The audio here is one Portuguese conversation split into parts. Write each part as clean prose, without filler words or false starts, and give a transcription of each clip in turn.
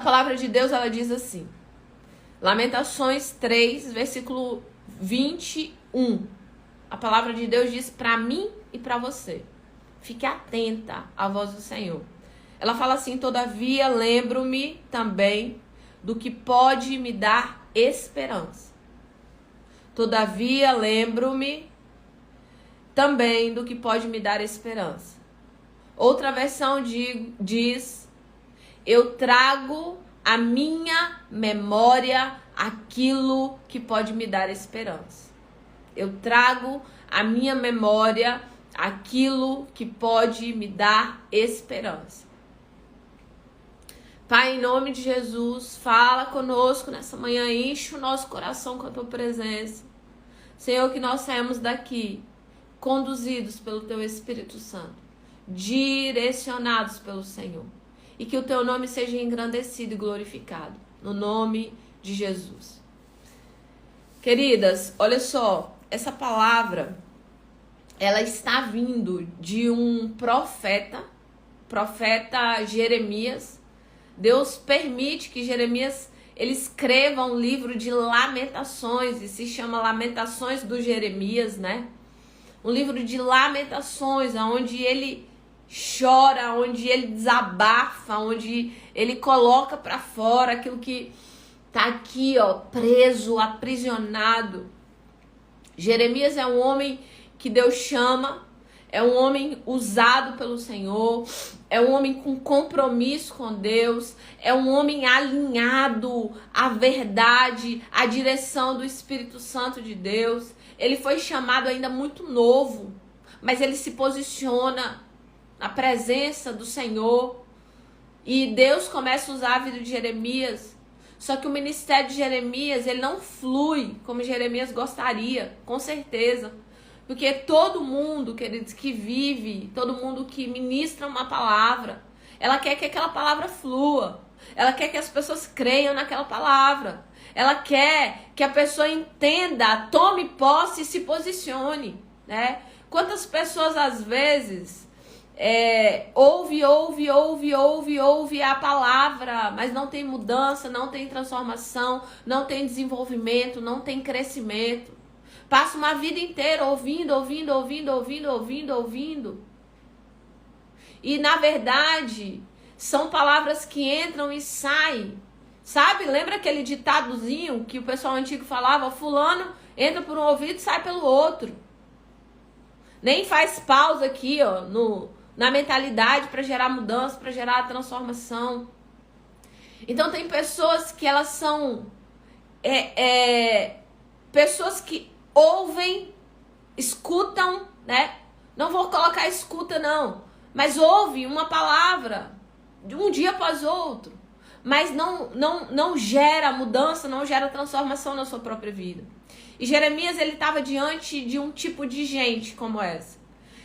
A palavra de Deus, ela diz assim, Lamentações 3, versículo 21. A palavra de Deus diz para mim e para você. Fique atenta à voz do Senhor. Ela fala assim, todavia lembro-me também do que pode me dar esperança. Todavia lembro-me também do que pode me dar esperança. Outra versão diz, eu trago à minha memória aquilo que pode me dar esperança. Eu trago à minha memória aquilo que pode me dar esperança. Pai, em nome de Jesus, fala conosco nessa manhã, enche o nosso coração com a tua presença. Senhor, que nós saímos daqui conduzidos pelo teu Espírito Santo, direcionados pelo Senhor. E que o teu nome seja engrandecido e glorificado, no nome de Jesus. Queridas, olha só, essa palavra, ela está vindo de um profeta Jeremias. Deus permite que Jeremias ele escreva um livro de lamentações, e se chama Lamentações do Jeremias, né? Um livro de lamentações, onde ele chora, onde ele desabafa, onde ele coloca para fora aquilo que tá aqui, ó, preso, aprisionado. Jeremias é um homem que Deus chama, é um homem usado pelo Senhor, é um homem com compromisso com Deus, é um homem alinhado à verdade, à direção do Espírito Santo de Deus. Ele foi chamado ainda muito novo, mas ele se posiciona na presença do Senhor. E Deus começa a usar a vida de Jeremias. Só que o ministério de Jeremias, ele não flui como Jeremias gostaria, com certeza. Porque todo mundo, queridos, que vive, todo mundo que ministra uma palavra, ela quer que aquela palavra flua. Ela quer que as pessoas creiam naquela palavra. Ela quer que a pessoa entenda, tome posse e se posicione, né? Quantas pessoas, às vezes, ouve a palavra, mas não tem mudança, não tem transformação, não tem desenvolvimento, não tem crescimento. Passa uma vida inteira ouvindo. E, na verdade, são palavras que entram e saem. Sabe? Lembra aquele ditadozinho que o pessoal antigo falava? Fulano entra por um ouvido e sai pelo outro. Nem faz pausa aqui, ó, na mentalidade para gerar mudança, para gerar transformação. Então, tem pessoas que elas são pessoas que ouvem, escutam, né? Não vou colocar escuta, não. Mas ouve uma palavra de um dia após outro. Mas não gera mudança, não gera transformação na sua própria vida. E Jeremias, ele estava diante de um tipo de gente como essa.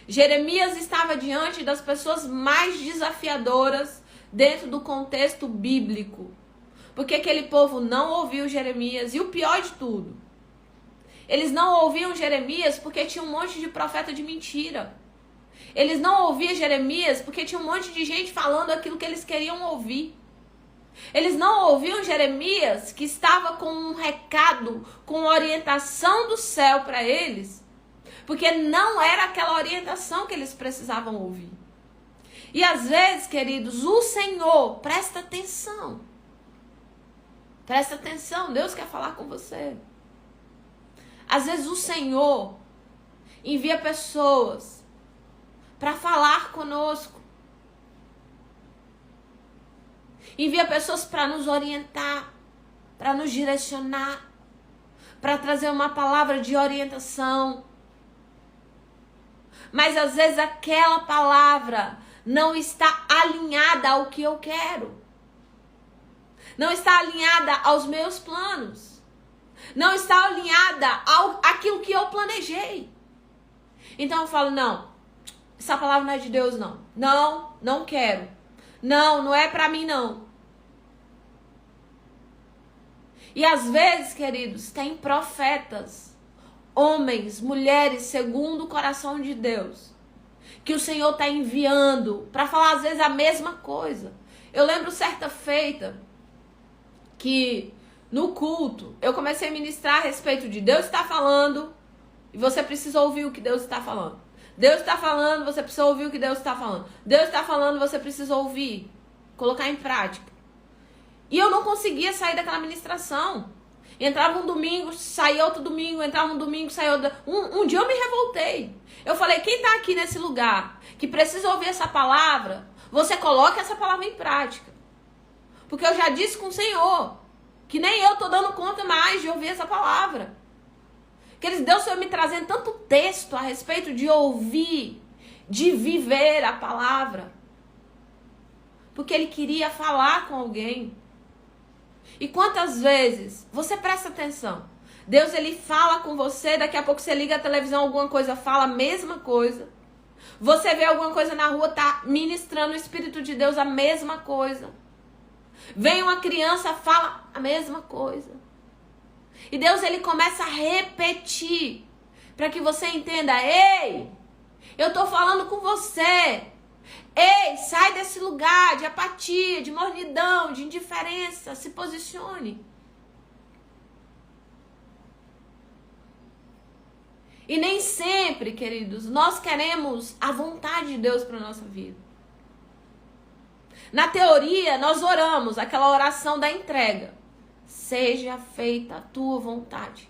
Jeremias estava diante das pessoas mais desafiadoras dentro do contexto bíblico. Porque aquele povo não ouviu Jeremias. E o pior de tudo, eles não ouviam Jeremias porque tinha um monte de profeta de mentira. Eles não ouviam Jeremias porque tinha um monte de gente falando aquilo que eles queriam ouvir. Eles não ouviam Jeremias que estava com um recado, com orientação do céu para eles, porque não era aquela orientação que eles precisavam ouvir. E às vezes, queridos, o Senhor, presta atenção, Deus quer falar com você. Às vezes o Senhor envia pessoas para falar conosco. Envia pessoas para nos orientar, para nos direcionar, para trazer uma palavra de orientação. Mas às vezes aquela palavra não está alinhada ao que eu quero. Não está alinhada aos meus planos. Não está alinhada àquilo que eu planejei. Então eu falo, não, essa palavra não é de Deus, não. Não quero. Não é pra mim, não. E às vezes, queridos, tem profetas, homens, mulheres, segundo o coração de Deus, que o Senhor está enviando para falar às vezes a mesma coisa. Eu lembro certa feita que no culto eu comecei a ministrar a respeito de Deus está falando e você precisa ouvir o que Deus está falando. Deus está falando, você precisa ouvir o que Deus está falando. Deus está falando, você precisa ouvir, colocar em prática. E eu não conseguia sair daquela ministração. Entrava um domingo, saía outro domingo, entrava um domingo, saía outro. Um dia eu me revoltei. Eu falei, quem está aqui nesse lugar que precisa ouvir essa palavra, você coloca essa palavra em prática. Porque eu já disse com o Senhor que nem eu estou dando conta mais de ouvir essa palavra. Deus foi me trazendo tanto texto a respeito de ouvir, de viver a palavra. Porque Ele queria falar com alguém. E quantas vezes, você presta atenção, Deus Ele fala com você, daqui a pouco você liga a televisão, alguma coisa fala a mesma coisa. Você vê alguma coisa na rua, tá ministrando o Espírito de Deus a mesma coisa. Vem uma criança, fala a mesma coisa. E Deus Ele começa a repetir para que você entenda, ei, eu tô falando com você. Ei, sai desse lugar de apatia, de mornidão, de indiferença, se posicione. E nem sempre, queridos, nós queremos a vontade de Deus para a nossa vida. Na teoria, nós oramos aquela oração da entrega. Seja feita a tua vontade.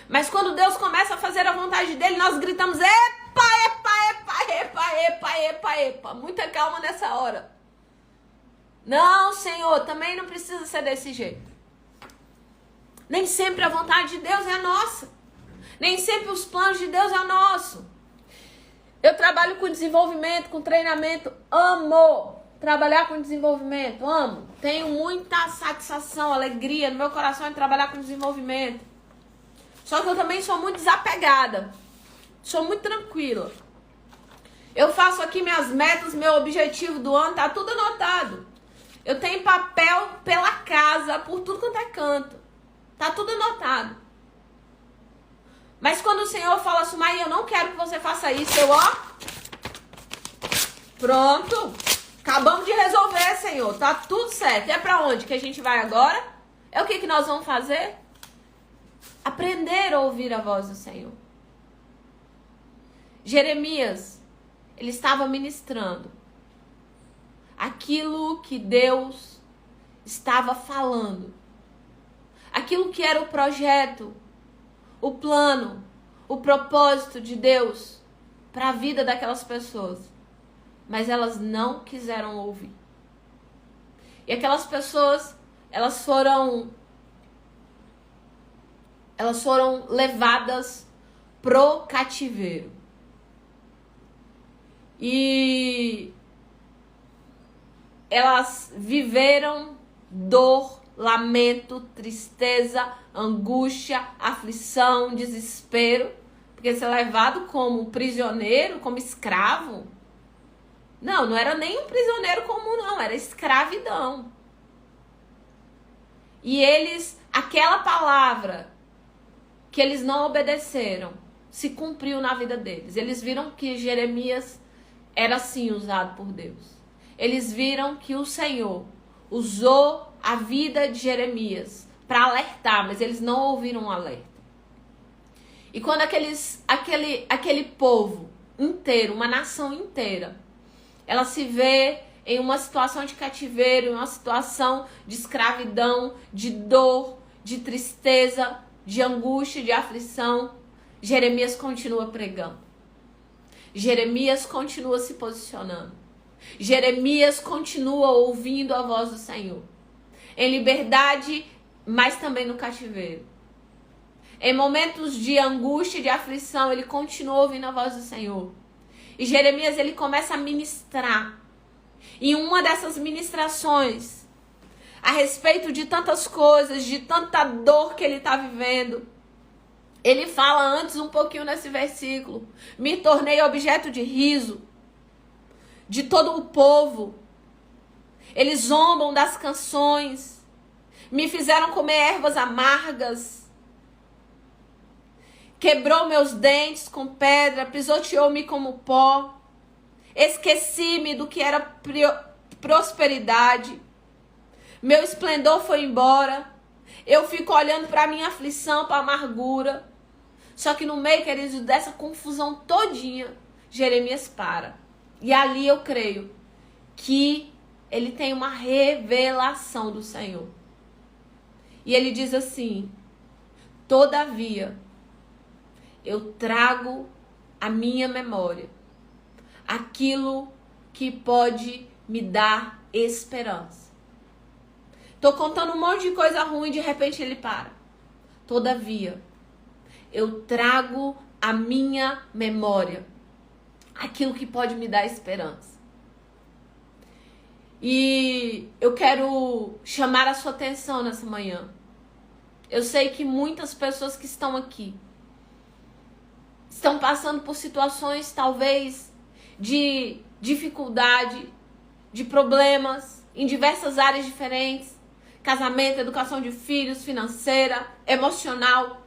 Mas quando Deus começa a fazer a vontade dele, nós gritamos, epa, epa, epa, epa, epa, epa, epa. Muita calma nessa hora. Não, Senhor, também não precisa ser desse jeito. Nem sempre a vontade de Deus é a nossa. Nem sempre os planos de Deus é o nosso. Eu trabalho com desenvolvimento, com treinamento, amo trabalhar com desenvolvimento, amo. Tenho muita satisfação, alegria no meu coração em trabalhar com desenvolvimento. Só que eu também sou muito desapegada. Sou muito tranquila. Eu faço aqui minhas metas, meu objetivo do ano, tá tudo anotado. Eu tenho papel pela casa, por tudo quanto é canto. Tá tudo anotado. Mas quando o Senhor fala assim, Maia, eu não quero que você faça isso, eu, ó, pronto. Acabamos de resolver, Senhor. Tá tudo certo. É pra onde que a gente vai agora? É o que nós vamos fazer? Aprender a ouvir a voz do Senhor. Jeremias, ele estava ministrando aquilo que Deus estava falando. Aquilo que era o projeto, o plano, o propósito de Deus para a vida daquelas pessoas. Mas elas não quiseram ouvir. E aquelas pessoas, elas foram levadas pro cativeiro. E elas viveram dor, lamento, tristeza, angústia, aflição, desespero. Porque ser levado como prisioneiro, como escravo. Não era nem um prisioneiro comum, não. Era escravidão. E eles, aquela palavra que eles não obedeceram, se cumpriu na vida deles. Eles viram que Jeremias era sim usado por Deus. Eles viram que o Senhor usou a vida de Jeremias para alertar, mas eles não ouviram o alerta. E quando aquele povo inteiro, uma nação inteira, ela se vê em uma situação de cativeiro, em uma situação de escravidão, de dor, de tristeza, de angústia, de aflição, Jeremias continua pregando. Jeremias continua se posicionando. Jeremias continua ouvindo a voz do Senhor. Em liberdade, mas também no cativeiro. Em momentos de angústia e de aflição, ele continua ouvindo a voz do Senhor. E Jeremias, ele começa a ministrar. Em uma dessas ministrações, a respeito de tantas coisas, de tanta dor que ele está vivendo, ele fala antes um pouquinho nesse versículo: me tornei objeto de riso de todo o povo. Eles zombam das canções, me fizeram comer ervas amargas, quebrou meus dentes com pedra, pisoteou-me como pó, esqueci-me do que era prosperidade, Meu esplendor foi embora. Eu fico olhando para a minha aflição, para a amargura. Só que no meio, queridos, dessa confusão todinha, Jeremias para. E ali eu creio que ele tem uma revelação do Senhor. E ele diz assim: todavia, eu trago à minha memória aquilo que pode me dar esperança. Tô contando um monte de coisa ruim, de repente ele para. Todavia, eu trago à minha memória aquilo que pode me dar esperança. E eu quero chamar a sua atenção nessa manhã. Eu sei que muitas pessoas que estão aqui estão passando por situações talvez de dificuldade, de problemas em diversas áreas diferentes. Casamento, educação de filhos, financeira, emocional.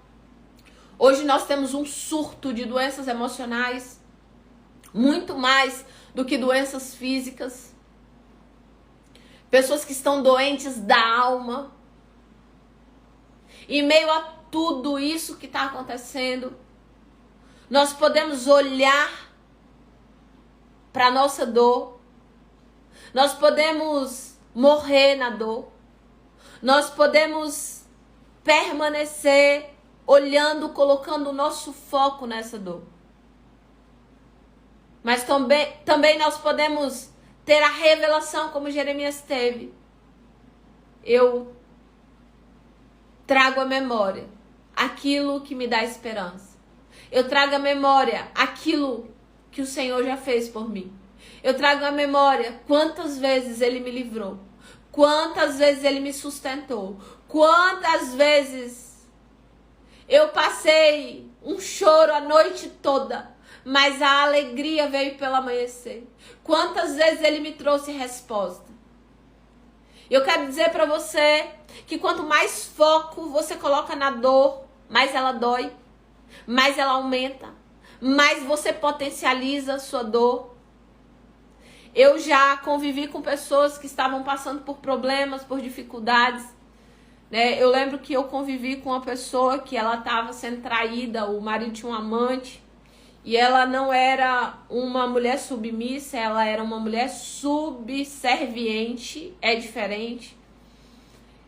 Hoje nós temos um surto de doenças emocionais, muito mais do que doenças físicas. Pessoas que estão doentes da alma. Em meio a tudo isso que está acontecendo, nós podemos olhar para a nossa dor. Nós podemos morrer na dor. Nós podemos permanecer olhando, colocando o nosso foco nessa dor. Mas também nós podemos ter a revelação como Jeremias teve. Eu trago à memória aquilo que me dá esperança. Eu trago à memória aquilo que o Senhor já fez por mim. Eu trago à memória quantas vezes Ele me livrou. Quantas vezes Ele me sustentou. Quantas vezes eu passei um choro a noite toda, mas a alegria veio pelo amanhecer. Quantas vezes Ele me trouxe resposta. Eu quero dizer para você que quanto mais foco você coloca na dor, mais ela dói, mais ela aumenta, mais você potencializa a sua dor. Eu já convivi com pessoas que estavam passando por problemas, por dificuldades, né? Eu lembro que eu convivi com uma pessoa que ela estava sendo traída, o marido tinha um amante, e ela não era uma mulher submissa, ela era uma mulher subserviente, é diferente.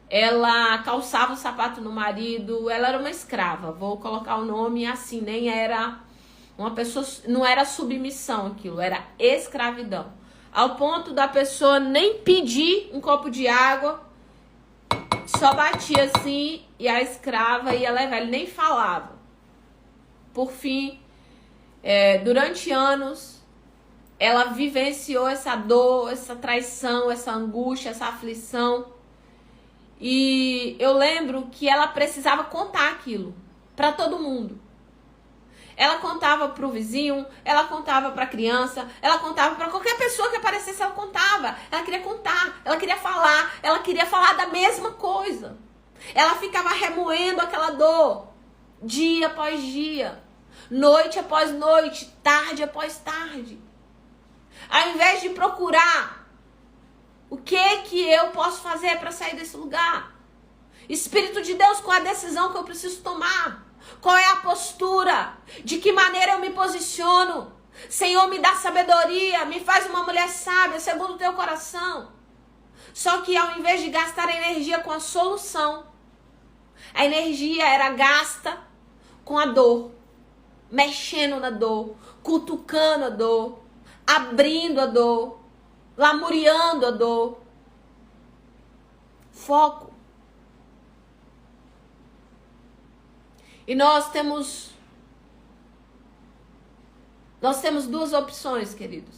Ela calçava o sapato no marido, ela era uma escrava, vou colocar o nome assim, nem era uma pessoa, não era submissão aquilo, era escravidão. Ao ponto da pessoa nem pedir um copo de água, só batia assim e a escrava ia levar, ele nem falava. Por fim, durante anos, ela vivenciou essa dor, essa traição, essa angústia, essa aflição. E eu lembro que ela precisava contar aquilo para todo mundo. Ela contava pro vizinho, ela contava pra criança, ela contava pra qualquer pessoa que aparecesse, ela contava. Ela queria contar, ela queria falar da mesma coisa. Ela ficava remoendo aquela dor, dia após dia, noite após noite, tarde após tarde. Ao invés de procurar o que eu posso fazer para sair desse lugar, Espírito de Deus, qual é a decisão que eu preciso tomar? Qual é a postura? De que maneira eu me posiciono? Senhor, me dá sabedoria, me faz uma mulher sábia, segundo o teu coração. Só que ao invés de gastar energia com a solução, a energia era gasta com a dor, mexendo na dor, cutucando a dor, abrindo a dor, lamuriando a dor. Foco. E nós temos duas opções, queridos.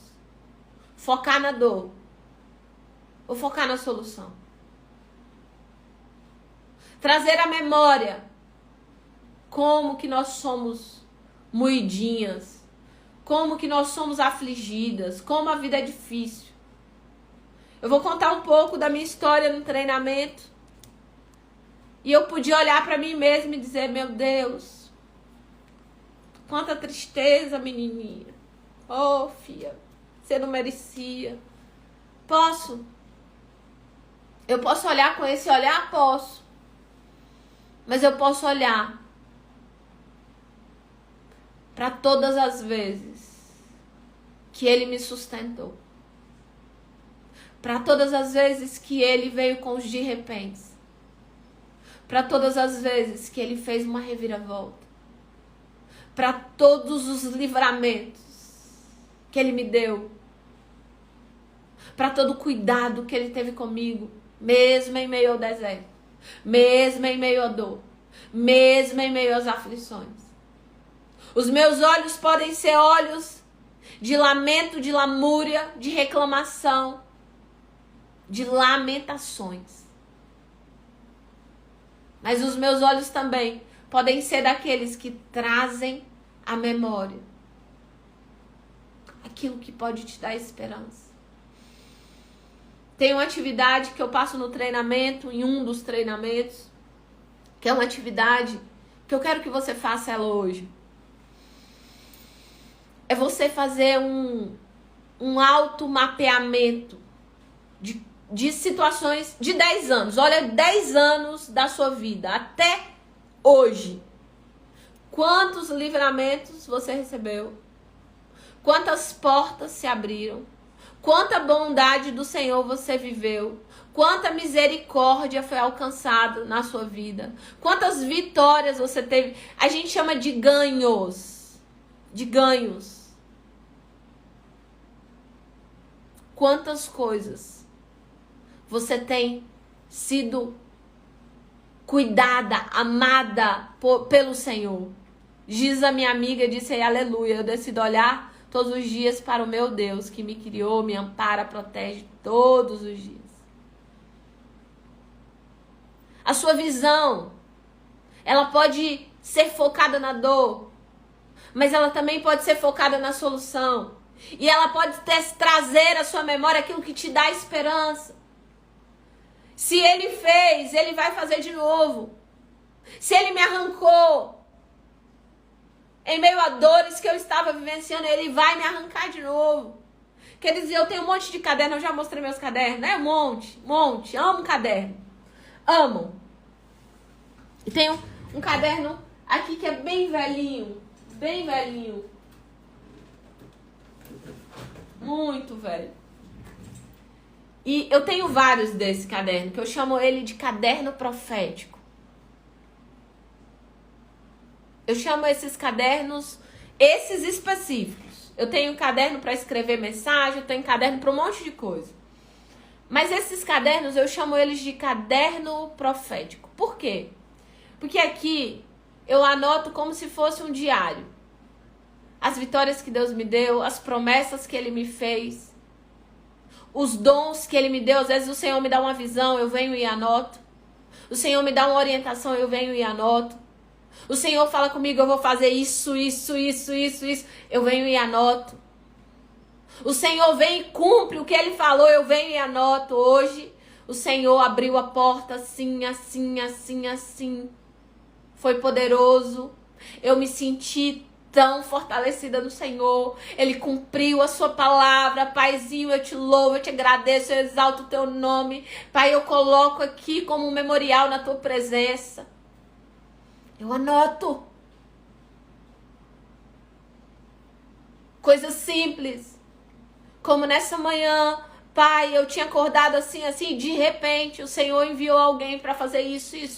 Focar na dor ou focar na solução. Trazer à memória como que nós somos moidinhas, como que nós somos afligidas, como a vida é difícil. Eu vou contar um pouco da minha história no treinamento. E eu podia olhar para mim mesma e dizer, meu Deus, quanta tristeza, menininha. Oh, filha, você não merecia. Posso? Eu posso olhar com esse olhar? Posso. Mas eu posso olhar para todas as vezes que Ele me sustentou. Para todas as vezes que Ele veio com os de repente. Para todas as vezes que Ele fez uma reviravolta. Para todos os livramentos que Ele me deu. Para todo o cuidado que Ele teve comigo. Mesmo em meio ao deserto. Mesmo em meio à dor. Mesmo em meio às aflições. Os meus olhos podem ser olhos de lamento, de lamúria, de reclamação, de lamentações. Mas os meus olhos também podem ser daqueles que trazem à memória aquilo que pode te dar esperança. Tem uma atividade que eu passo no treinamento, em um dos treinamentos, que é uma atividade que eu quero que você faça ela hoje. É você fazer um automapeamento de situações de 10 anos. Olha, 10 anos da sua vida, até hoje. Quantos livramentos você recebeu? Quantas portas se abriram? Quanta bondade do Senhor você viveu? Quanta misericórdia foi alcançada na sua vida? Quantas vitórias você teve? A gente chama de ganhos. De ganhos. Quantas coisas você tem sido cuidada, amada pelo Senhor? Diz a minha amiga, disse aí, aleluia, eu decido olhar todos os dias para o meu Deus, que me criou, me ampara, protege todos os dias. A sua visão, ela pode ser focada na dor, mas ela também pode ser focada na solução. E ela pode trazer à sua memória aquilo que te dá esperança. Se Ele fez, Ele vai fazer de novo. Se Ele me arrancou em meio a dores que eu estava vivenciando, Ele vai me arrancar de novo. Quer dizer, eu tenho um monte de caderno, eu já mostrei meus cadernos, né? Um monte. Amo caderno. Amo. E tenho um caderno aqui que é bem velhinho. Bem velhinho. Muito velho. E eu tenho vários desse caderno, que eu chamo ele de caderno profético. Eu chamo esses cadernos, esses específicos. Eu tenho um caderno para escrever mensagem, eu tenho caderno para um monte de coisa. Mas esses cadernos eu chamo eles de caderno profético. Por quê? Porque aqui eu anoto como se fosse um diário. As vitórias que Deus me deu, as promessas que Ele me fez, os dons que Ele me deu. Às vezes o Senhor me dá uma visão, eu venho e anoto. O Senhor me dá uma orientação, eu venho e anoto. O Senhor fala comigo, eu vou fazer isso. Eu venho e anoto. O Senhor vem e cumpre o que Ele falou, eu venho e anoto. Hoje o Senhor abriu a porta assim. Foi poderoso. Eu me senti tão fortalecida no Senhor. Ele cumpriu a sua palavra. Paizinho, eu te louvo, eu te agradeço, eu exalto o teu nome. Pai, eu coloco aqui como um memorial na tua presença. Eu anoto. Coisas simples. Como nessa manhã, Pai, eu tinha acordado assim, de repente o Senhor enviou alguém para fazer isso. E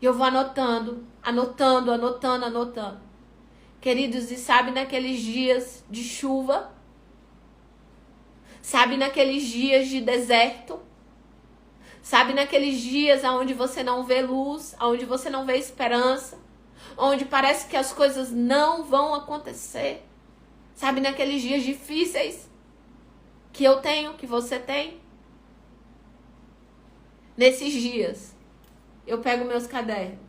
eu vou anotando. Queridos, e sabe naqueles dias de chuva? Sabe naqueles dias de deserto? Sabe naqueles dias onde você não vê luz, onde você não vê esperança, onde parece que as coisas não vão acontecer? Sabe naqueles dias difíceis que eu tenho, que você tem? Nesses dias, eu pego meus cadernos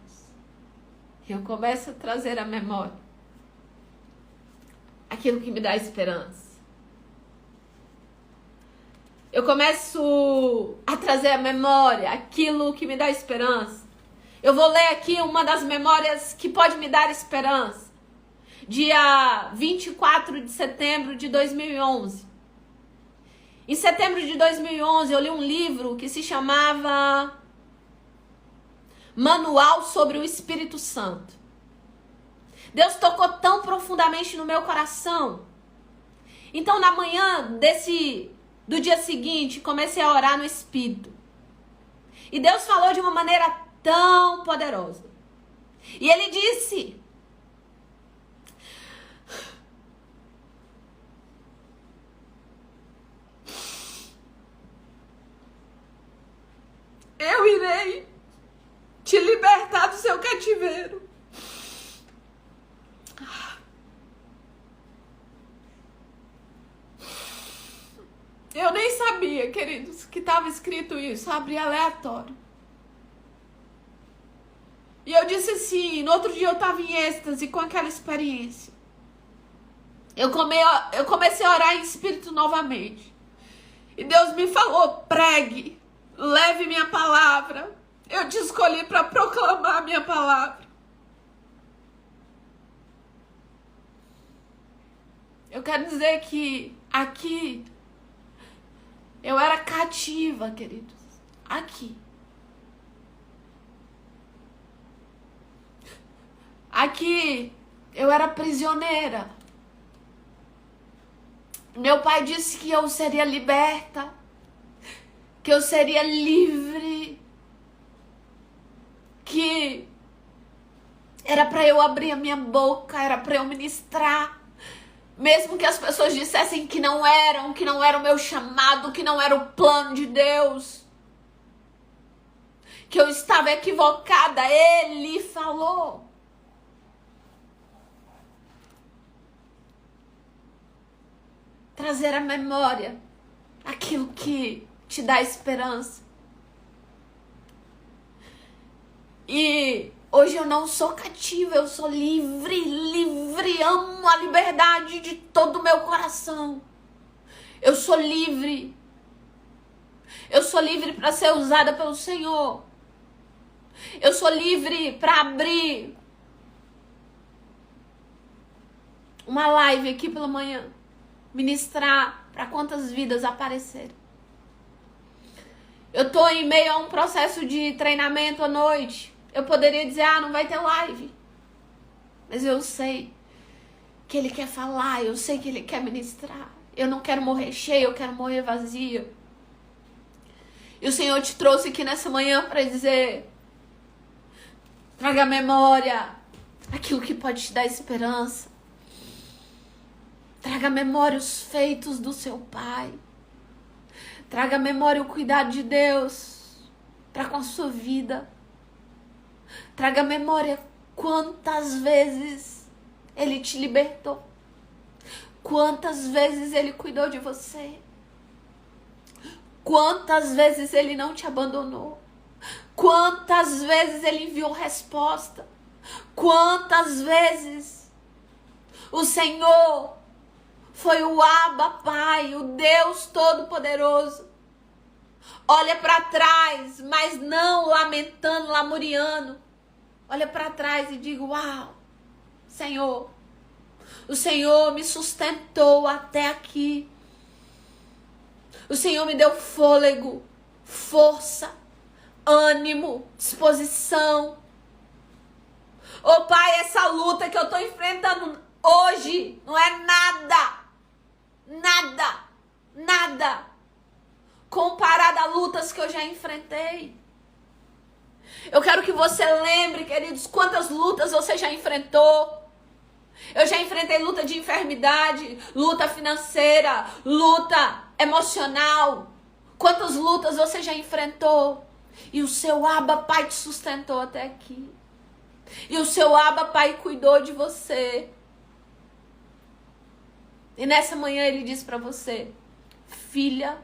e eu começo a trazer à memória aquilo que me dá esperança. Eu começo a trazer à memória aquilo que me dá esperança. Eu vou ler aqui uma das memórias que pode me dar esperança. Dia 24 de setembro de 2011. Em setembro de 2011, eu li um livro que se chamava Manual sobre o Espírito Santo. Deus tocou tão profundamente no meu coração. Então, na manhã do dia seguinte, comecei a orar no Espírito. E Deus falou de uma maneira tão poderosa. E Ele disse: eu irei te libertar do seu cativeiro. Eu nem sabia, queridos, que estava escrito isso. Abri aleatório. E eu disse assim, no outro dia eu estava em êxtase com aquela experiência. Eu comecei a orar em espírito novamente. E Deus me falou: pregue, leve minha palavra. Eu te escolhi para proclamar a minha palavra. Eu quero dizer que aqui eu era cativa, queridos. Aqui. Aqui eu era prisioneira. Meu pai disse que eu seria liberta, que eu seria livre, que era para eu abrir a minha boca, era para eu ministrar. Mesmo que as pessoas dissessem que não era o meu chamado, que não era o plano de Deus, que eu estava equivocada, Ele falou. Trazer à memória aquilo que te dá esperança. E hoje eu não sou cativa, eu sou livre, amo a liberdade de todo o meu coração. Eu sou livre. Eu sou livre para ser usada pelo Senhor. Eu sou livre para abrir uma live aqui pela manhã, ministrar para quantas vidas aparecerem. Eu tô em meio a um processo de treinamento à noite. Eu poderia dizer: não vai ter live. Mas eu sei que Ele quer falar, eu sei que Ele quer ministrar. Eu não quero morrer cheia, eu quero morrer vazia. E o Senhor te trouxe aqui nessa manhã para dizer: traga à memória aquilo que pode te dar esperança. Traga à memória os feitos do seu Pai. Traga à memória o cuidado de Deus para com a sua vida. Traga à memória quantas vezes Ele te libertou. Quantas vezes Ele cuidou de você. Quantas vezes Ele não te abandonou. Quantas vezes Ele enviou resposta. Quantas vezes o Senhor foi o Abba Pai, o Deus Todo-Poderoso. Olha para trás, mas não lamentando, lamuriando. Olha para trás e diga: uau, Senhor, o Senhor me sustentou até aqui. O Senhor me deu fôlego, força, ânimo, disposição. Ô Pai, essa luta que eu estou enfrentando hoje não é nada comparado a lutas que eu já enfrentei. Eu quero que você lembre, queridos, quantas lutas você já enfrentou. Eu já enfrentei luta de enfermidade, luta financeira, luta emocional. Quantas lutas você já enfrentou? E o seu Abba Pai te sustentou até aqui. E o seu Abba Pai cuidou de você. E nessa manhã Ele diz para você: filha,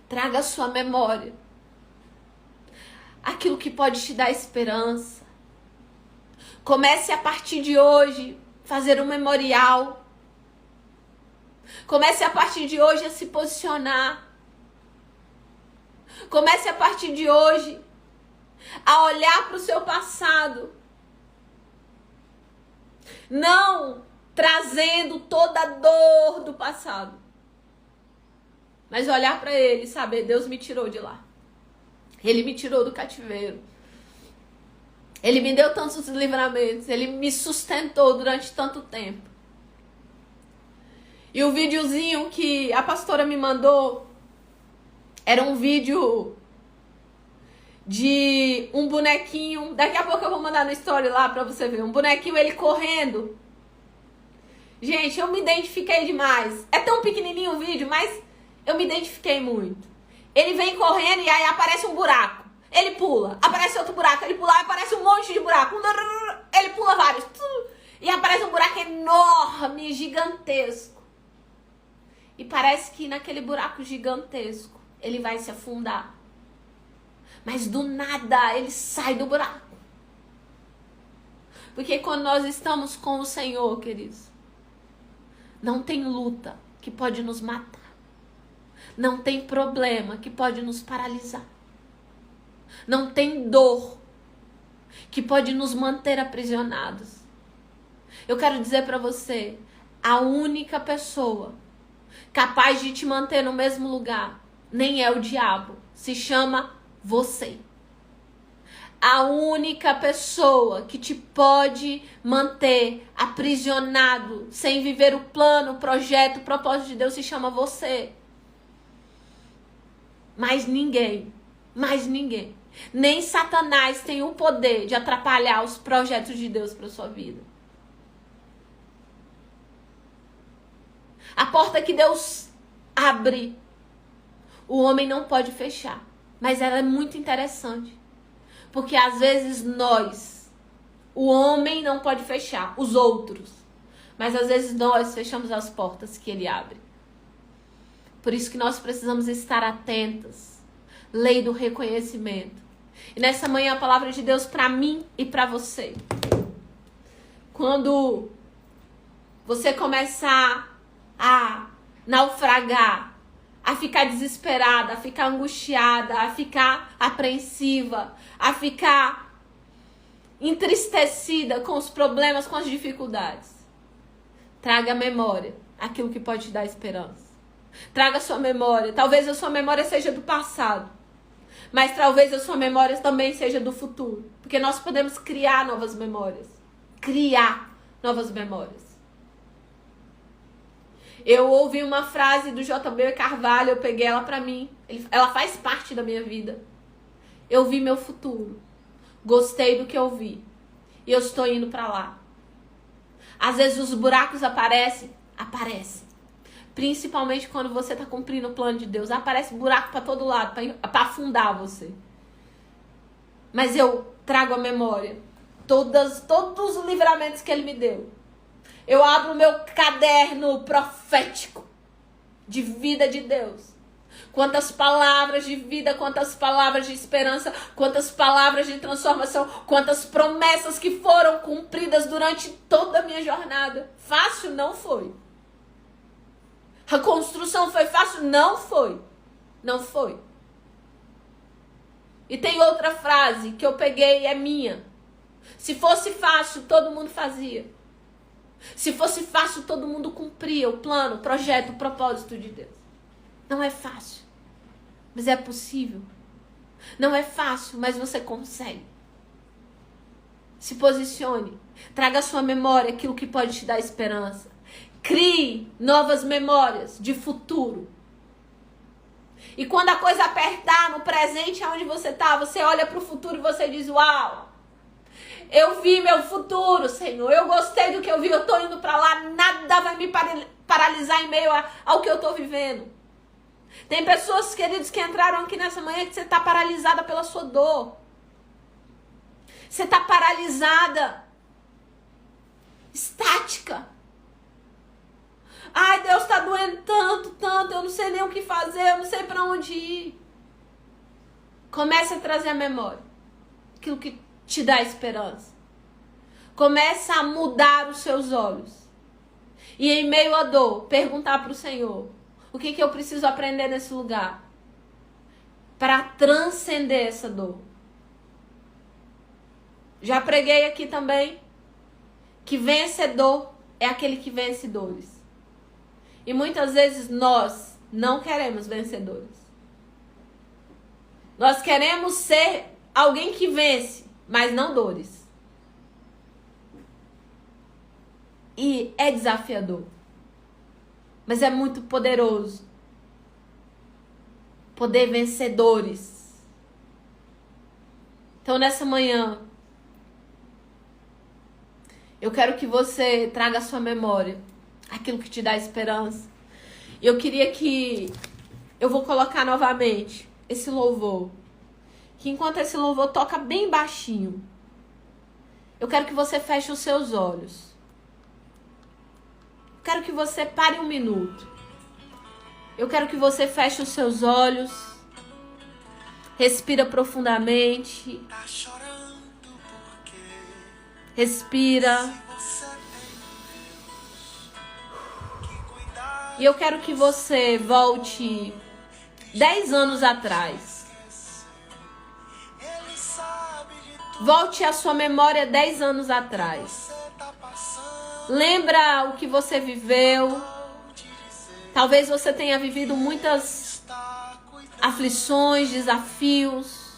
traga à sua memória aquilo que pode te dar esperança. Comece a partir de hoje fazer um memorial. Comece a partir de hoje a se posicionar. Comece a partir de hoje a olhar para o seu passado. Não trazendo toda a dor do passado, Mas olhar para ele e saber, Deus me tirou de lá. Ele me tirou do cativeiro. Ele me deu tantos livramentos. Ele me sustentou durante tanto tempo. E o videozinho que a pastora me mandou era um vídeo de um bonequinho. Daqui a pouco eu vou mandar no story lá pra você ver. Um bonequinho, ele correndo. Gente, eu me identifiquei demais. É tão pequenininho o vídeo, mas eu me identifiquei muito. Ele vem correndo e aí aparece um buraco. Ele pula. Aparece outro buraco. Ele pula. Aparece um monte de buraco. Ele pula vários. E aparece um buraco enorme, gigantesco. E parece que naquele buraco gigantesco ele vai se afundar. Mas do nada ele sai do buraco. Porque quando nós estamos com o Senhor, queridos, não tem luta que pode nos matar. Não tem problema que pode nos paralisar. Não tem dor que pode nos manter aprisionados. Eu quero dizer para você, a única pessoa capaz de te manter no mesmo lugar nem é o diabo, se chama você. A única pessoa que te pode manter aprisionado, sem viver o plano, o projeto, o propósito de Deus, se chama você. Mais ninguém. Nem Satanás tem o poder de atrapalhar os projetos de Deus para sua vida. A porta que Deus abre, o homem não pode fechar. Mas ela é muito interessante. Porque às vezes nós, o homem não pode fechar, os outros. Mas às vezes nós fechamos as portas que ele abre. Por isso que nós precisamos estar atentos. Lei do reconhecimento. E nessa manhã a palavra de Deus para mim e para você. Quando você começar a naufragar, a ficar desesperada, a ficar angustiada, a ficar apreensiva, a ficar entristecida com os problemas, com as dificuldades, traga à memória aquilo que pode te dar esperança. Traga a sua memória. Talvez a sua memória seja do passado, mas talvez a sua memória também seja do futuro. Porque nós podemos criar novas memórias. Criar novas memórias. Eu ouvi uma frase do J.B. Carvalho, eu peguei ela pra mim. Ela faz parte da minha vida. Eu vi meu futuro. Gostei do que eu vi. E eu estou indo pra lá. Às vezes os buracos aparecem. Principalmente quando você está cumprindo o plano de Deus. Aparece buraco para todo lado, para afundar você. Mas eu trago à memória todos os livramentos que Ele me deu. Eu abro o meu caderno profético de vida de Deus. Quantas palavras de vida, quantas palavras de esperança, quantas palavras de transformação, quantas promessas que foram cumpridas durante toda a minha jornada. Fácil não foi. A construção foi fácil? Não foi. Não foi. E tem outra frase que eu peguei, é minha. Se fosse fácil, todo mundo fazia. Se fosse fácil, todo mundo cumpria o plano, o projeto, o propósito de Deus. Não é fácil, mas é possível. Não é fácil, mas você consegue. Se posicione. Traga à sua memória aquilo que pode te dar esperança. Crie novas memórias de futuro. E quando a coisa apertar no presente, onde você está, você olha para o futuro e você diz, uau, eu vi meu futuro, Senhor. Eu gostei do que eu vi, eu estou indo para lá. Nada vai me paralisar em meio ao que eu estou vivendo. Tem pessoas, queridos, que entraram aqui nessa manhã que você está paralisada pela sua dor. Você está paralisada. Estática. Ai, Deus está doendo tanto, eu não sei nem o que fazer, eu não sei para onde ir. Comece a trazer a memória aquilo que te dá esperança. Comece a mudar os seus olhos. E em meio à dor, perguntar para o Senhor, o que eu preciso aprender nesse lugar para transcender essa dor. Já preguei aqui também que vencedor é aquele que vence dores. E muitas vezes nós não queremos vencedores. Nós queremos ser alguém que vence, mas não dores. E é desafiador, mas é muito poderoso poder vencedores. Então, nessa manhã, eu quero que você traga à sua memória aquilo que te dá esperança. E eu queria que... Eu vou colocar novamente esse louvor. Que enquanto esse louvor toca bem baixinho, eu quero que você feche os seus olhos. Eu quero que você pare um minuto. Eu quero que você feche os seus olhos. Respira profundamente. Respira. E eu quero que você volte 10 anos atrás. Volte a sua memória 10 anos atrás. Lembra o que você viveu. Talvez você tenha vivido muitas aflições, desafios.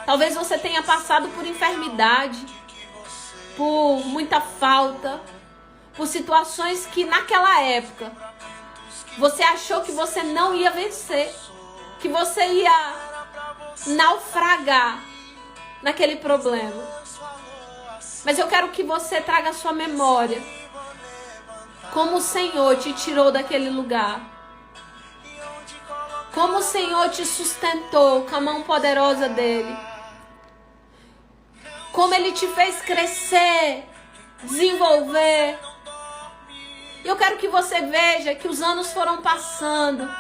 Talvez você tenha passado por enfermidade, por muita falta, por situações que naquela época você achou que você não ia vencer, que você ia naufragar naquele problema. Mas eu quero que você traga a sua memória como o Senhor te tirou daquele lugar, como o Senhor te sustentou com a mão poderosa dele, como ele te fez crescer, desenvolver. Eu quero que você veja que os anos foram passando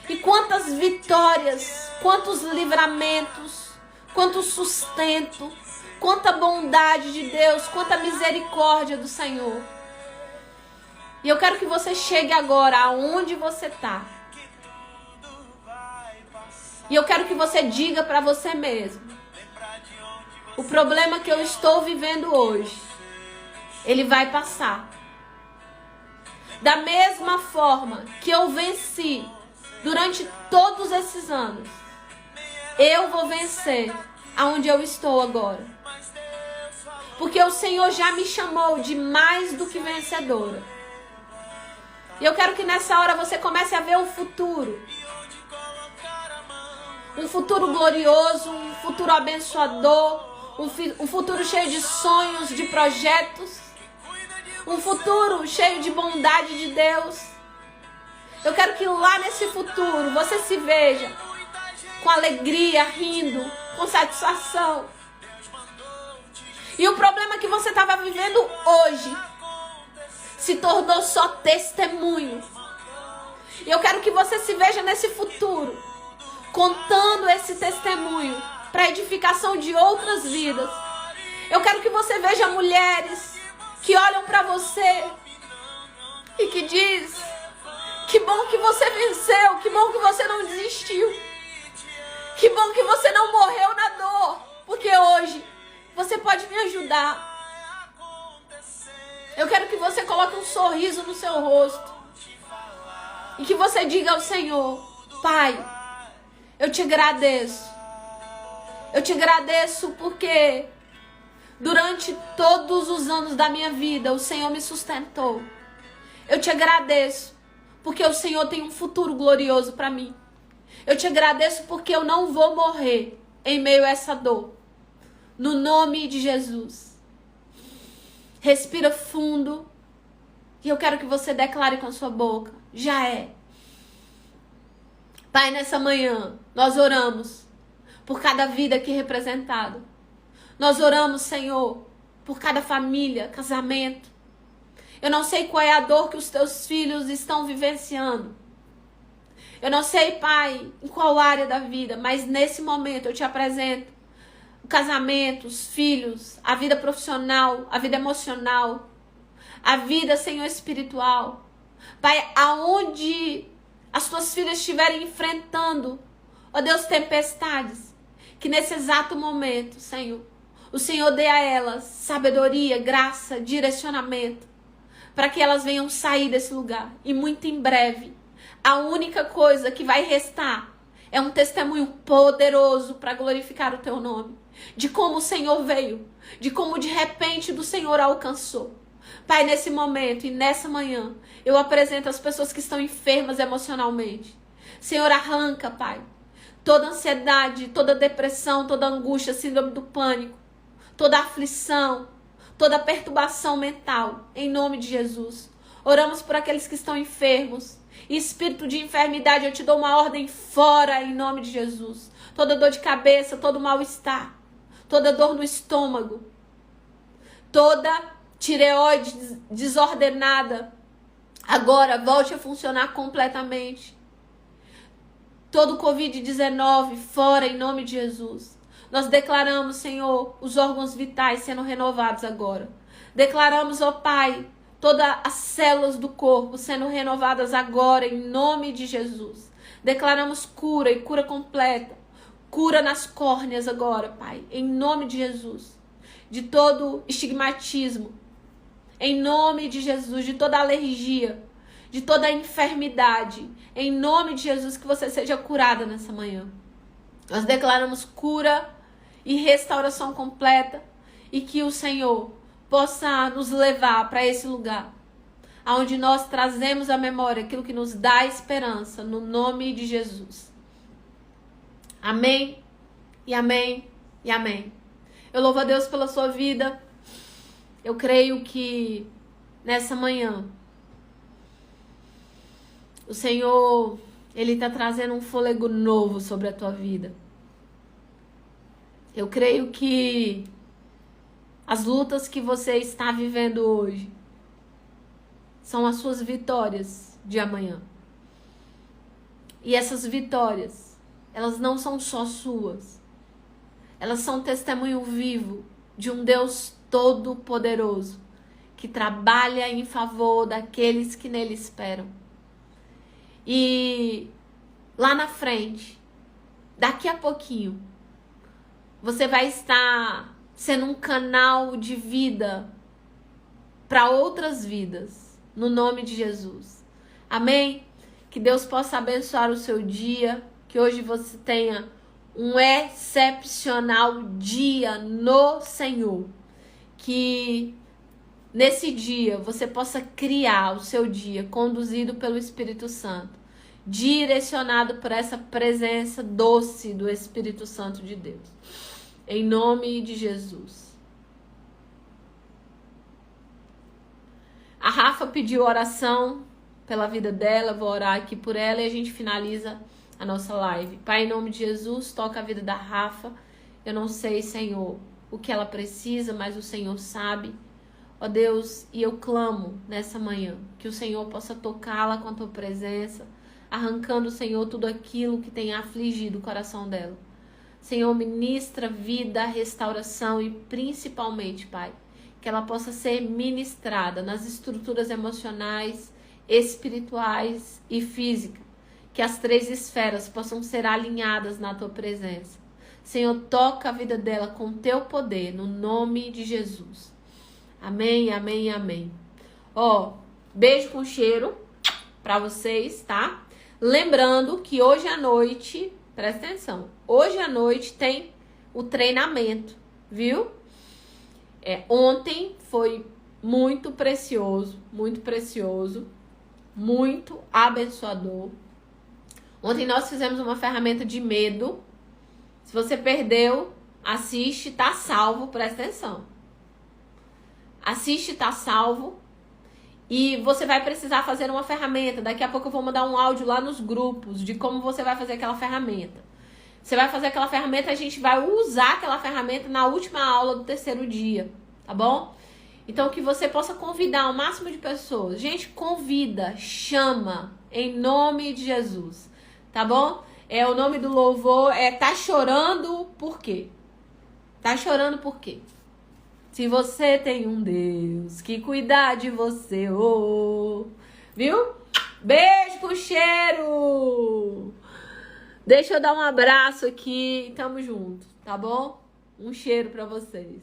e quantas vitórias, quantos livramentos, quanto sustento, quanta bondade de Deus, quanta misericórdia do Senhor. E eu quero que você chegue agora aonde você está. E eu quero que você diga para você mesmo: o problema que eu estou vivendo hoje, ele vai passar. Da mesma forma que eu venci durante todos esses anos, eu vou vencer aonde eu estou agora. Porque o Senhor já me chamou de mais do que vencedora. E eu quero que nessa hora você comece a ver o futuro. Um futuro glorioso, um futuro abençoador, um futuro cheio de sonhos, de projetos. Um futuro cheio de bondade de Deus. Eu quero que lá nesse futuro você se veja com alegria, rindo, com satisfação. E o problema que você estava vivendo hoje se tornou só testemunho. E eu quero que você se veja nesse futuro contando esse testemunho para edificação de outras vidas. Eu quero que você veja mulheres que olham para você e que diz: que bom que você venceu, que bom que você não desistiu, que bom que você não morreu na dor, porque hoje você pode me ajudar. Eu quero que você coloque um sorriso no seu rosto e que você diga ao Senhor: Pai, eu te agradeço. Eu te agradeço porque durante todos os anos da minha vida o Senhor me sustentou. Eu te agradeço porque o Senhor tem um futuro glorioso para mim. Eu te agradeço porque eu não vou morrer em meio a essa dor. No nome de Jesus. Respira fundo. E eu quero que você declare com a sua boca: já é. Pai, nessa manhã nós oramos por cada vida aqui representada. Nós oramos, Senhor, por cada família, casamento. Eu não sei qual é a dor que os teus filhos estão vivenciando. Eu não sei, Pai, em qual área da vida, mas nesse momento eu te apresento o casamento, os filhos, a vida profissional, a vida emocional, a vida, Senhor, espiritual. Pai, aonde as tuas filhas estiverem enfrentando, ó Deus, tempestades, que nesse exato momento, Senhor, o Senhor dê a elas sabedoria, graça, direcionamento, para que elas venham sair desse lugar. E muito em breve, A única coisa que vai restar é um testemunho poderoso para glorificar o teu nome. De como o Senhor veio, de como de repente do Senhor alcançou. Pai, nesse momento e nessa manhã, eu apresento as pessoas que estão enfermas emocionalmente. Senhor, arranca, Pai, toda ansiedade, toda depressão, toda angústia, síndrome do pânico, toda aflição, toda perturbação mental, em nome de Jesus. Oramos por aqueles que estão enfermos. Espírito de enfermidade, eu te dou uma ordem fora, em nome de Jesus. Toda dor de cabeça, todo mal-estar, toda dor no estômago, toda tireoide desordenada, agora volte a funcionar completamente. Todo Covid-19 fora em nome de Jesus. Nós declaramos, Senhor, os órgãos vitais sendo renovados agora. Declaramos, ó Pai, todas as células do corpo sendo renovadas agora em nome de Jesus. Declaramos cura e cura completa. Cura nas córneas agora, Pai, em nome de Jesus. De todo estigmatismo, em nome de Jesus, de toda alergia, de toda enfermidade, em nome de Jesus, que você seja curada nessa manhã. Nós declaramos cura e restauração completa e que o Senhor possa nos levar para esse lugar, onde nós trazemos à memória aquilo que nos dá esperança, no nome de Jesus. Amém, e amém, e amém. Eu louvo a Deus pela sua vida. Eu creio que nessa manhã o Senhor, Ele está trazendo um fôlego novo sobre a tua vida. Eu creio que as lutas que você está vivendo hoje são as suas vitórias de amanhã. E essas vitórias, elas não são só suas. Elas são testemunho vivo de um Deus Todo-Poderoso que trabalha em favor daqueles que nele esperam. E lá na frente, daqui a pouquinho, você vai estar sendo um canal de vida para outras vidas, no nome de Jesus. Amém? Que Deus possa abençoar o seu dia, que hoje você tenha um excepcional dia no Senhor. Que nesse dia você possa criar o seu dia conduzido pelo Espírito Santo, direcionado por essa presença doce do Espírito Santo de Deus. Em nome de Jesus. A Rafa pediu oração pela vida dela, vou orar aqui por ela e a gente finaliza a nossa live. Pai, em nome de Jesus, toca a vida da Rafa. Eu não sei, Senhor, o que ela precisa, mas o Senhor sabe. Ó Deus, e eu clamo nessa manhã que o Senhor possa tocá-la com a tua presença, arrancando, Senhor, tudo aquilo que tem afligido o coração dela. Senhor, ministra vida, restauração e principalmente, Pai, que ela possa ser ministrada nas estruturas emocionais, espirituais e físicas. Que as 3 esferas possam ser alinhadas na tua presença. Senhor, toca a vida dela com teu poder, no nome de Jesus. Amém, amém, amém. Ó, beijo com cheiro pra vocês, tá? Lembrando que hoje à noite, presta atenção, hoje à noite tem o treinamento, viu? Ontem foi muito precioso, muito abençoador. Ontem nós fizemos uma ferramenta de medo. Se você perdeu, assiste, tá salvo, presta atenção. Assiste, tá salvo. E você vai precisar fazer uma ferramenta. Daqui a pouco eu vou mandar um áudio lá nos grupos de como você vai fazer aquela ferramenta. Você vai fazer aquela ferramenta, a gente vai usar aquela ferramenta na última aula do 3º dia, tá bom? Então que você possa convidar o máximo de pessoas. Gente, convida, chama, em nome de Jesus. Tá bom? O nome do louvor Tá Chorando Por Quê? Tá chorando por quê? Se você tem um Deus que cuida de você, viu? Beijo com cheiro! Deixa eu dar um abraço aqui, tamo junto, tá bom? Um cheiro pra vocês.